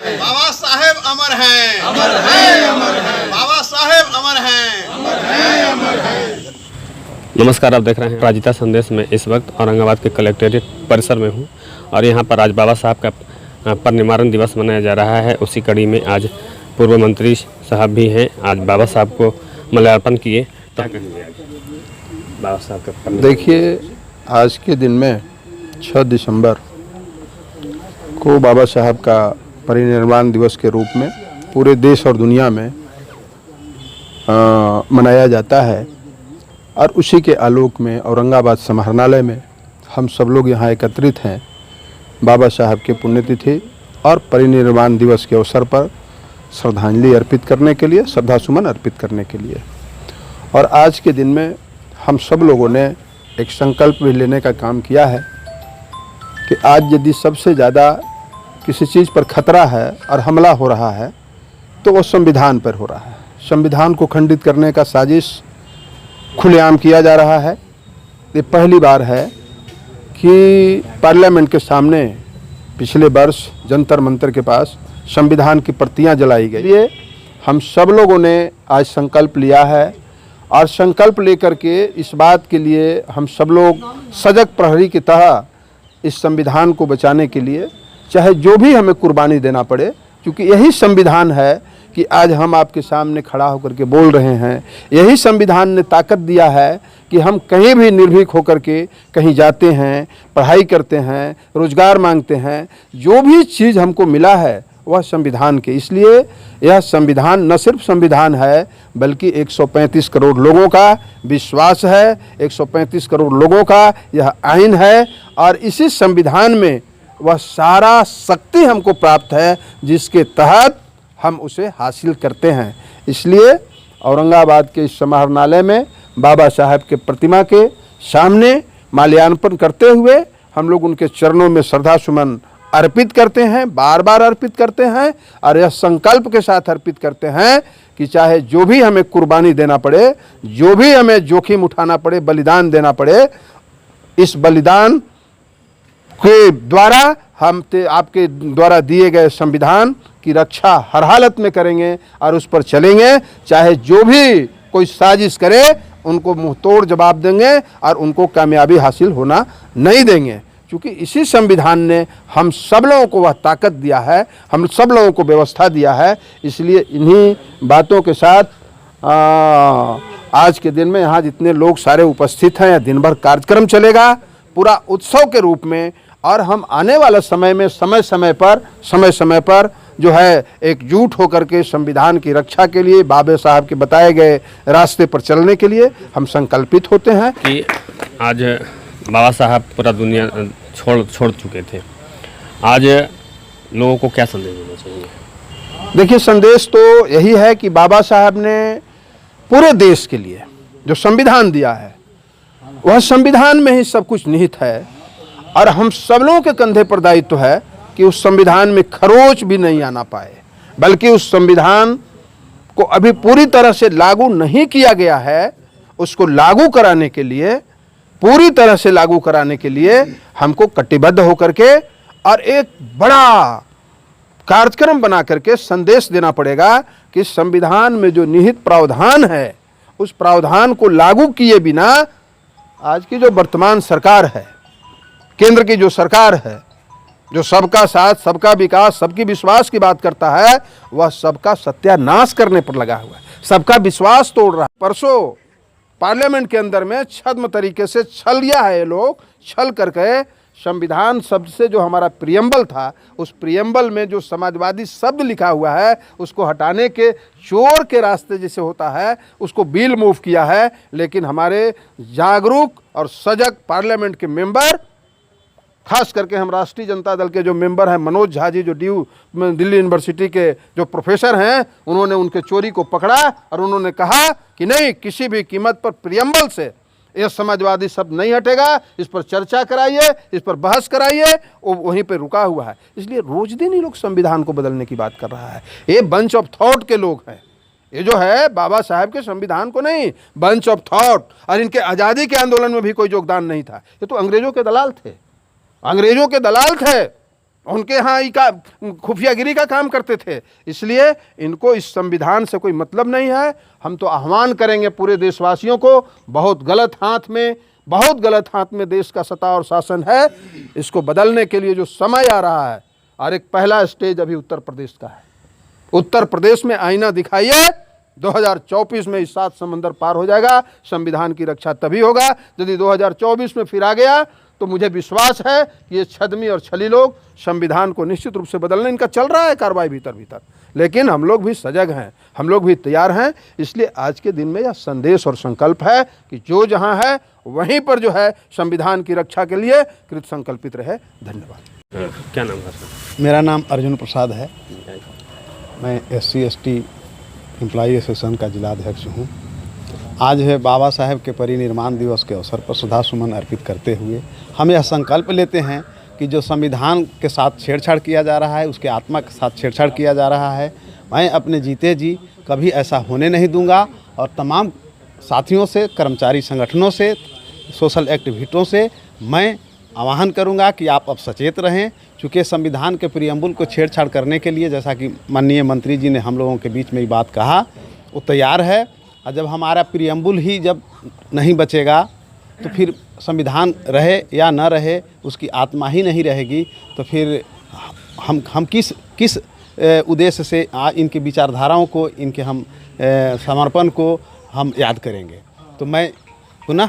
बाबा साहेब अमर हैं, अमर हैं, अमर हैं। बाबा साहेब अमर हैं, अमर हैं, अमर हैं। नमस्कार, आप देख रहे हैं राजिता संदेश में। इस वक्त औरंगाबाद के कलेक्ट्रेट परिसर में हूं और यहां पर आज बाबा साहब का परिनिर्वाण दिवस मनाया जा रहा है। उसी कड़ी में आज पूर्व मंत्री साहब भी हैं, आज बाबा साहब को माल्यार्पण किए। क्या कहेंगे आज बाबा साहब का? देखिए, आज के दिन में 6 दिसंबर को बाबा साहब का परिनिर्वाण दिवस के रूप में पूरे देश और दुनिया में मनाया जाता है और उसी के आलोक में औरंगाबाद समाहरणालय में हम सब लोग यहाँ एकत्रित हैं बाबा साहब के पुण्यतिथि और परिनिर्वाण दिवस के अवसर पर श्रद्धांजलि अर्पित करने के लिए, श्रद्धासुमन अर्पित करने के लिए। और आज के दिन में हम सब लोगों ने एक संकल्प भी लेने का काम किया है कि आज यदि सबसे ज़्यादा किसी चीज़ पर खतरा है और हमला हो रहा है तो वो संविधान पर हो रहा है। संविधान को खंडित करने का साजिश खुलेआम किया जा रहा है। ये पहली बार है कि पार्लियामेंट के सामने पिछले वर्ष जंतर मंतर के पास संविधान की प्रतियां जलाई गई। ये हम सब लोगों ने आज संकल्प लिया है और संकल्प लेकर के इस बात के लिए हम सब लोग सजग प्रहरी की तरह इस संविधान को बचाने के लिए चाहे जो भी हमें कुर्बानी देना पड़े, क्योंकि यही संविधान है कि आज हम आपके सामने खड़ा होकर के बोल रहे हैं। यही संविधान ने ताकत दिया है कि हम कहीं भी निर्भीक होकर के कहीं जाते हैं, पढ़ाई करते हैं, रोजगार मांगते हैं। जो भी चीज़ हमको मिला है वह संविधान के, इसलिए यह संविधान न सिर्फ संविधान है बल्कि 135 करोड़ लोगों का विश्वास है, 135 करोड़ लोगों का यह आइन है और इसी संविधान में वह सारा शक्ति हमको प्राप्त है जिसके तहत हम उसे हासिल करते हैं। इसलिए औरंगाबाद के इस समाहरणालय में बाबा साहब के प्रतिमा के सामने माल्यार्पण करते हुए हम लोग उनके चरणों में श्रद्धा सुमन अर्पित करते हैं, बार बार अर्पित करते हैं और यह संकल्प के साथ अर्पित करते हैं कि चाहे जो भी हमें कुर्बानी देना पड़े, जो भी हमें जोखिम उठाना पड़े, बलिदान देना पड़े, इस बलिदान के द्वारा हम आपके द्वारा दिए गए संविधान की रक्षा हर हालत में करेंगे और उस पर चलेंगे। चाहे जो भी कोई साजिश करे उनको मुंह तोड़ जवाब देंगे और उनको कामयाबी हासिल होना नहीं देंगे, क्योंकि इसी संविधान ने हम सब लोगों को वह ताकत दिया है, हम सब लोगों को व्यवस्था दिया है। इसलिए इन्हीं बातों के साथ आज के दिन में यहाँ जितने लोग सारे उपस्थित हैं, दिन भर कार्यक्रम चलेगा पूरा उत्सव के रूप में। और हम आने वाला समय में समय समय पर जो है एकजुट होकर के संविधान की रक्षा के लिए, बाबा साहब के बताए गए रास्ते पर चलने के लिए हम संकल्पित होते हैं। कि आज बाबा साहब पूरा दुनिया छोड़ चुके थे, आज लोगों को क्या संदेश देना चाहिए? देखिए, संदेश तो यही है कि बाबा साहब ने पूरे देश के लिए जो संविधान दिया है वह संविधान में ही सब कुछ निहित है और हम सब लोगों के कंधे पर दायित्व है कि उस संविधान में खरोच भी नहीं आना पाए, बल्कि उस संविधान को अभी पूरी तरह से लागू नहीं किया गया है, उसको लागू कराने के लिए, पूरी तरह से लागू कराने के लिए हमको कटिबद्ध होकर के और एक बड़ा कार्यक्रम बना करके संदेश देना पड़ेगा कि संविधान में जो निहित प्रावधान है उस प्रावधान को लागू किए बिना आज की जो वर्तमान सरकार है, केंद्र की जो सरकार है, जो सबका साथ, सबका विकास, सबकी विश्वास की बात करता है, वह सबका सत्यानाश करने पर लगा हुआ है, सबका विश्वास तोड़ रहा है। परसों पार्लियामेंट के अंदर में छद्म तरीके से छल लिया है ये लोग, छल करके संविधान शब्द से जो हमारा प्रियम्बल था, उस प्रियम्बल में जो समाजवादी शब्द लिखा हुआ है उसको हटाने के चोर के रास्ते जैसे होता है उसको बिल मूव किया है। लेकिन हमारे जागरूक और सजग पार्लियामेंट के मेंबर, खास करके हम राष्ट्रीय जनता दल के जो मेंबर हैं मनोज झा जी, जो दिल्ली यूनिवर्सिटी के जो प्रोफेसर हैं, उन्होंने उनके चोरी को पकड़ा और उन्होंने कहा कि नहीं, किसी भी कीमत पर प्रियम्बल से यह समाजवादी शब्द नहीं हटेगा, इस पर चर्चा कराइए, इस पर बहस कराइए। वो वहीं पे रुका हुआ है। इसलिए रोज दिन ही लोग संविधान को बदलने की बात कर रहा है। ये बंच ऑफ थॉट के लोग हैं, ये जो है बाबा साहब के संविधान को नहीं, बंच ऑफ थॉट। और इनके आज़ादी के आंदोलन में भी कोई योगदान नहीं था, ये तो अंग्रेजों के दलाल थे, अंग्रेजों के दलाल थे। उनके यहाँ ही का खुफियागिरी का काम करते थे। इसलिए इनको इस संविधान से कोई मतलब नहीं है। हम तो आह्वान करेंगे पूरे देशवासियों को, बहुत गलत हाथ में देश का सत्ता और शासन है। इसको बदलने के लिए जो समय आ रहा है, और एक पहला स्टेज अभी उत्तर प्रदेश का है। उत्तर प्रदेश में आईना दिखाइए, 2024 में इस 7 समंदर पार हो जाएगा। संविधान की रक्षा तभी होगा यदि 2024 में फिर आ गया तो मुझे विश्वास है कि ये छद्मी और छली लोग संविधान को निश्चित रूप से बदलने, इनका चल रहा है कार्रवाई भीतर। लेकिन हम लोग भी सजग हैं, हम लोग भी तैयार हैं। इसलिए आज के दिन में यह संदेश और संकल्प है कि जो जहां है वहीं पर जो है संविधान की रक्षा के लिए कृत संकल्पित रहे। धन्यवाद। क्या नाम है सर? मेरा नाम अर्जुन प्रसाद है। मैं SC/ST एम्प्लॉई एसोसिएशन का जिला अध्यक्ष हूँ। आज है बाबा साहेब के परिनिर्वाण दिवस के अवसर पर श्रद्धासुमन अर्पित करते हुए हम यह संकल्प लेते हैं कि जो संविधान के साथ छेड़छाड़ किया जा रहा है, उसके आत्मा के साथ छेड़छाड़ किया जा रहा है, मैं अपने जीते जी कभी ऐसा होने नहीं दूंगा। और तमाम साथियों से, कर्मचारी संगठनों से, सोशल एक्टिविस्टों से मैं आह्वान करूंगा कि आप अब सचेत रहें। चूँकि संविधान के प्रियम्बुल को छेड़छाड़ करने के लिए, जैसा कि माननीय मंत्री जी ने हम लोगों के बीच में ये बात कहा, वो तैयार है। और जब हमारा प्रियम्बुल ही जब नहीं बचेगा तो फिर संविधान रहे या न रहे, उसकी आत्मा ही नहीं रहेगी, तो फिर हम किस उद्देश्य से इनकी विचारधाराओं को, इनके हम समर्पण को हम याद करेंगे। तो मैं पुनः,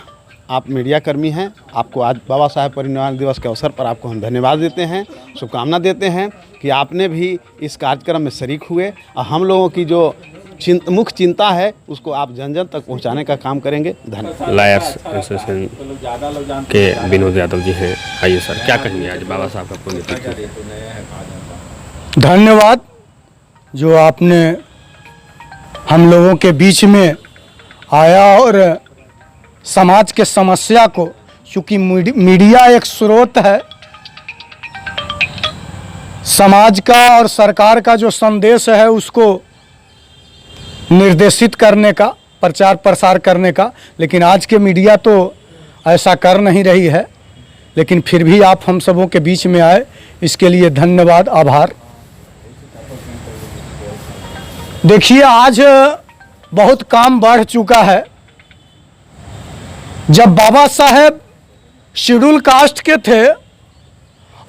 आप मीडिया कर्मी हैं, आपको आज बाबा साहेब परिनिर्वाण दिवस के अवसर पर आपको हम धन्यवाद देते हैं, शुभकामना देते हैं कि आपने भी इस कार्यक्रम में शरीक हुए और हम लोगों की जो मुख्य चिंता है उसको आप जन जन तक पहुंचाने का काम करेंगे। धन्यवाद। लायर्स एसोसिएशन के विनोद यादव जी हैं। आइए सर, क्या कहेंगे आज बाबा साहब का पुण्यतिथि? धन्यवाद जो आपने हम लोगों के बीच में आया और समाज के समस्या को, चूँकि मीडिया एक स्रोत है समाज का और सरकार का जो संदेश है उसको निर्देशित करने का, प्रचार प्रसार करने का, लेकिन आज के मीडिया तो ऐसा कर नहीं रही है। लेकिन फिर भी आप हम सबों के बीच में आए, इसके लिए धन्यवाद, आभार। देखिए, आज बहुत काम बढ़ चुका है। जब बाबा साहेब शेड्यूल कास्ट के थे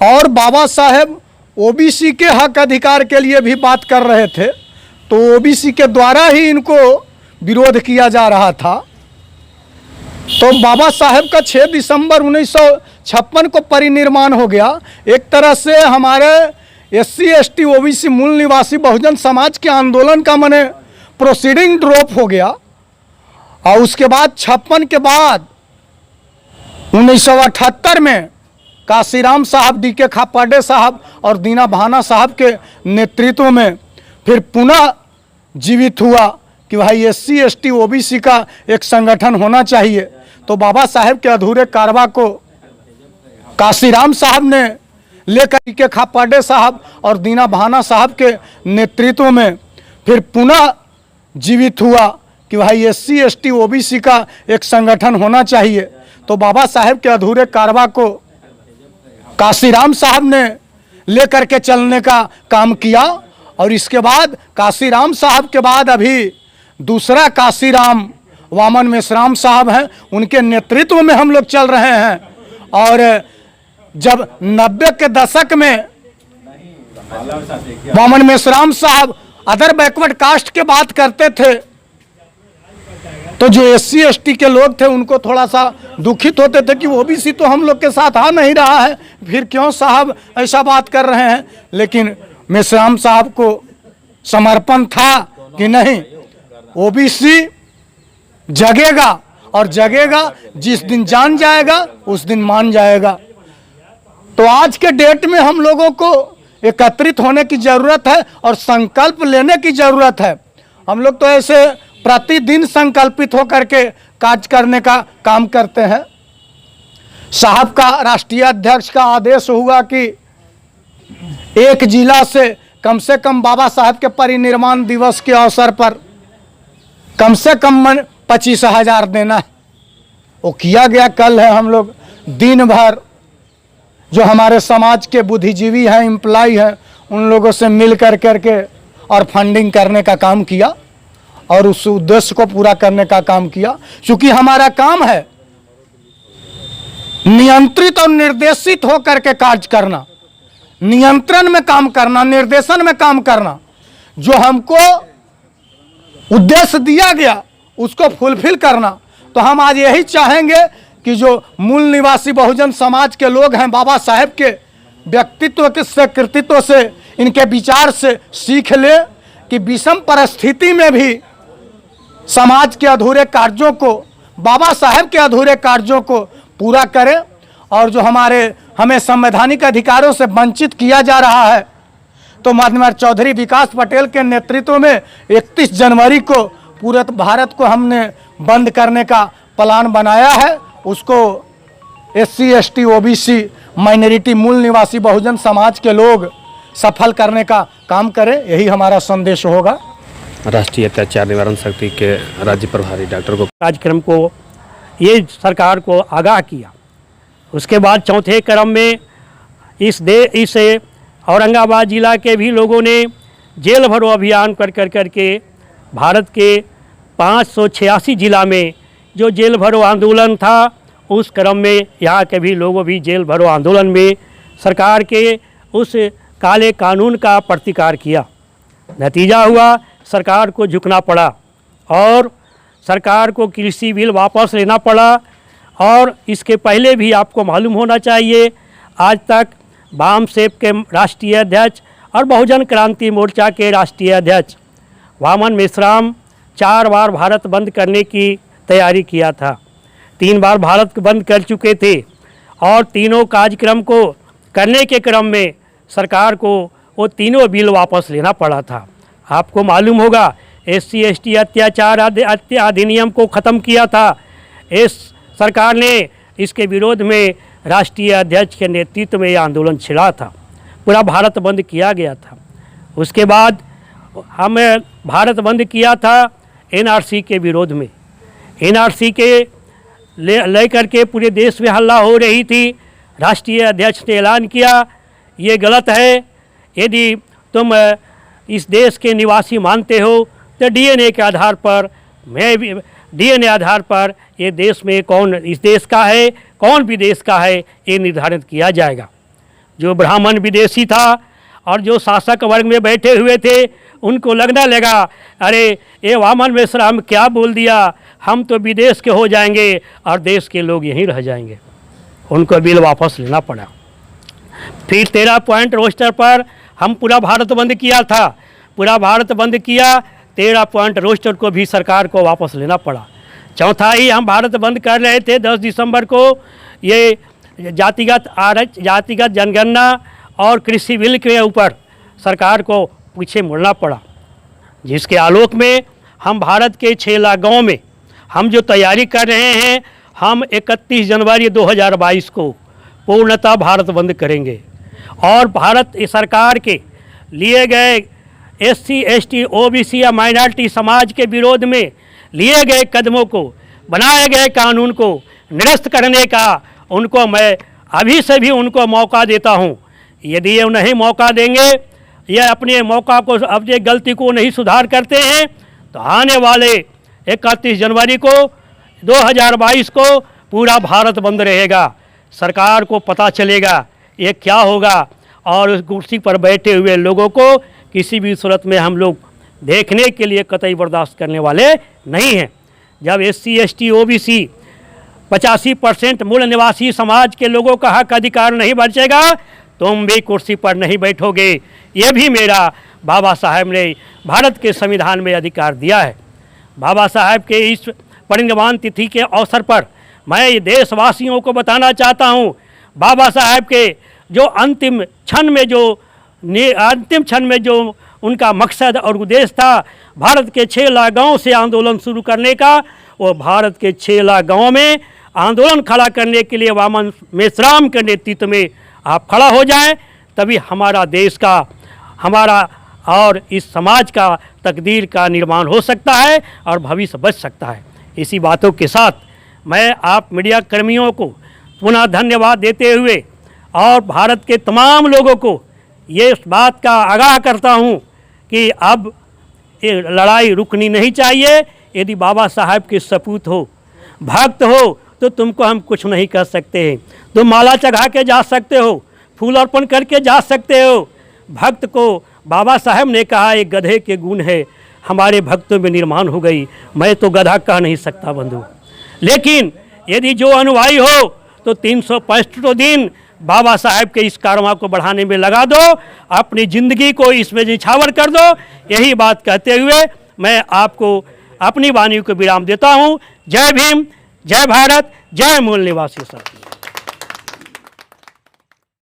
और बाबा साहेब OBC के हक अधिकार के लिए भी बात कर रहे थे, तो OBC के द्वारा ही इनको विरोध किया जा रहा था। तो बाबा साहेब का 6 दिसंबर 1956 को परिनिर्वाण हो गया। एक तरह से हमारे SC/ST OBC मूल निवासी बहुजन समाज के आंदोलन का माने प्रोसीडिंग ड्रॉप हो गया। और उसके बाद 56 के बाद 1978 में काशीराम साहब, DK खापर्डे साहब और दीना भाना साहब के नेतृत्व में फिर पुनः जीवित हुआ कि भाई SC/ST OBC का एक संगठन होना चाहिए। तो बाबा साहेब के अधूरे कारवा को काशीराम साहब ने लेकर DK खापर्डे साहब और दीना भाना साहब के नेतृत्व में फिर पुनः जीवित हुआ कि भाई SC/ST OBC का एक संगठन होना चाहिए। तो बाबा साहेब के अधूरे कारवा को काशीराम साहब ने लेकर के चलने का काम किया। और इसके बाद काशीराम साहब के बाद अभी दूसरा काशीराम वामन मेश्राम साहब हैं, उनके नेतृत्व में हम लोग चल रहे हैं। और जब 90 के दशक में वामन मेश्राम साहब अदर बैकवर्ड कास्ट के बात करते थे, तो जो SC/ST के लोग थे उनको थोड़ा सा दुखित होते थे कि OBC तो हम लोग के साथ आ नहीं रहा है, फिर क्यों साहब ऐसा बात कर रहे हैं। लेकिन मेश्राम साहब को समर्पण था कि नहीं, OBC जगेगा और जगेगा, जिस दिन जान जाएगा उस दिन मान जाएगा। तो आज के डेट में हम लोगों को एकत्रित होने की ज़रूरत है और संकल्प लेने की ज़रूरत है। हम लोग तो ऐसे प्रतिदिन संकल्पित होकर के कार्य करने का काम करते हैं। साहब का राष्ट्रीय अध्यक्ष का आदेश हुआ कि एक जिला से कम बाबा साहब के परिनिर्वाण दिवस के अवसर पर कम से कम 25,000 देना है। वो किया गया। कल है, हम लोग दिन भर जो हमारे समाज के बुद्धिजीवी हैं, एम्प्लॉय हैं, उन लोगों से मिल करके और फंडिंग करने का काम किया और उस उद्देश्य को पूरा करने का काम किया। क्योंकि हमारा काम है नियंत्रित और निर्देशित होकर के कार्य करना, नियंत्रण में काम करना, निर्देशन में काम करना। जो हमको उद्देश्य दिया गया उसको फुलफिल करना। तो हम आज यही चाहेंगे कि जो मूल निवासी बहुजन समाज के लोग हैं, बाबा साहेब के व्यक्तित्व के से, कृतित्व से, इनके विचार से सीख ले कि विषम परिस्थिति में भी समाज के अधूरे कार्यों को, बाबा साहेब के अधूरे कार्यों को पूरा करें। और जो हमें संवैधानिक अधिकारों से वंचित किया जा रहा है, तो माननीय चौधरी विकास पटेल के नेतृत्व में 31 जनवरी को पूरे भारत को हमने बंद करने का प्लान बनाया है। उसको SC ST OBC माइनॉरिटी मूल निवासी बहुजन समाज के लोग सफल करने का काम करें, यही हमारा संदेश होगा। राष्ट्रीय अत्याचार निवारण समिति के राज्य प्रभारी डॉक्टर को कार्यक्रम को ये सरकार को आगाह किया। उसके बाद चौथे क्रम में इस औरंगाबाद जिला के भी लोगों ने जेल भरो अभियान करके भारत के 586 जिला में जो जेल भरो आंदोलन था, उस क्रम में यहाँ के भी लोगों भी जेल भरो आंदोलन में सरकार के उस काले कानून का प्रतिकार किया। नतीजा हुआ सरकार को झुकना पड़ा और सरकार को कृषि बिल वापस लेना पड़ा। और इसके पहले भी आपको मालूम होना चाहिए, आज तक वाम सेप के राष्ट्रीय अध्यक्ष और बहुजन क्रांति मोर्चा के राष्ट्रीय अध्यक्ष वामन मेश्राम 4 बार भारत बंद करने की तैयारी किया था। 3 बार भारत बंद कर चुके थे और तीनों कार्यक्रम को करने के क्रम में सरकार को वो तीनों बिल वापस लेना पड़ा था। आपको मालूम होगा SC ST अत्याचार अधिनियम को ख़त्म किया था। इस सरकार ने इसके विरोध में राष्ट्रीय अध्यक्ष के नेतृत्व में यह आंदोलन छिड़ा था, पूरा भारत बंद किया गया था। उसके बाद हमें भारत बंद किया था NRC के विरोध में। NRC के ले करके पूरे देश में हल्ला हो रही थी। राष्ट्रीय अध्यक्ष ने ऐलान किया, ये गलत है, यदि तुम इस देश के निवासी मानते हो तो DNA के आधार पर, मैं भी DNA आधार पर ये देश में कौन इस देश का है, कौन विदेश का है, ये निर्धारित किया जाएगा। जो ब्राह्मण विदेशी था और जो शासक वर्ग में बैठे हुए थे, उनको लगने लगा अरे ये वामन मेश्राम क्या बोल दिया, हम तो विदेश के हो जाएंगे और देश के लोग यहीं रह जाएंगे। उनको बिल वापस लेना पड़ा। फिर 13 पॉइंट रोस्टर पर हम पूरा भारत बंद किया था, पूरा भारत बंद किया। 13 पॉइंट रोस्टर को भी सरकार को वापस लेना पड़ा। चौथा ही हम भारत बंद कर रहे थे 10 दिसंबर को, ये जातिगत जनगणना और कृषि बिल के ऊपर सरकार को पीछे मुड़ना पड़ा, जिसके आलोक में हम भारत के 6 लाख गाँव में हम जो तैयारी कर रहे हैं, हम 31 जनवरी 2022 को पूर्णतः भारत बंद करेंगे। और भारत सरकार के लिए गए SC ST OBC या माइनॉरिटी समाज के विरोध में लिए गए कदमों को, बनाए गए कानून को निरस्त करने का उनको मैं अभी से भी उनको मौका देता हूं। यदि ये नहीं मौका देंगे, ये अपने मौका को, अपनी गलती को नहीं सुधार करते हैं, तो आने वाले 31 जनवरी को 2022 को पूरा भारत बंद रहेगा। सरकार को पता चलेगा ये क्या होगा और उस कुर्सी पर बैठे हुए लोगों को किसी भी सूरत में हम लोग देखने के लिए कतई बर्दाश्त करने वाले नहीं हैं। जब SC ST OBC 85% मूल निवासी समाज के लोगों का हक अधिकार नहीं बचेगा, तुम भी कुर्सी पर नहीं बैठोगे। ये भी मेरा बाबा साहब ने भारत के संविधान में अधिकार दिया है। बाबा साहब के इस परिनिर्वाण तिथि के अवसर पर मैं देशवासियों को बताना चाहता हूँ, बाबा साहब के जो अंतिम क्षण में जो उनका मकसद और उद्देश्य था भारत के 6 लाख गाँव से आंदोलन शुरू करने का, वो भारत के 6 लाख गाँव में आंदोलन खड़ा करने के लिए वामन मेश्राम के नेतृत्व में आप खड़ा हो जाएं, तभी हमारा देश का, हमारा और इस समाज का तकदीर का निर्माण हो सकता है और भविष्य बच सकता है। इसी बातों के साथ मैं आप मीडिया कर्मियों को पुनः धन्यवाद देते हुए और भारत के तमाम लोगों को ये इस बात का आगाह करता हूँ कि अब ये लड़ाई रुकनी नहीं चाहिए। यदि बाबा साहब के सपूत हो, भक्त हो, तो तुमको हम कुछ नहीं कर सकते हैं। तुम माला चढ़ा के जा सकते हो, फूल अर्पण करके जा सकते हो। भक्त को बाबा साहब ने कहा एक गधे के गुण है, हमारे भक्तों में निर्माण हो गई। मैं तो गधा कह नहीं सकता बंधु, लेकिन यदि जो अनुयायी हो तो 365 दिन बाबा साहब के इस कारवां को बढ़ाने में लगा दो, अपनी ज़िंदगी को इसमें निछावर कर दो। यही बात कहते हुए मैं आपको अपनी वाणी को विराम देता हूँ। जय भीम, जय भारत, जय मूल निवासी सब।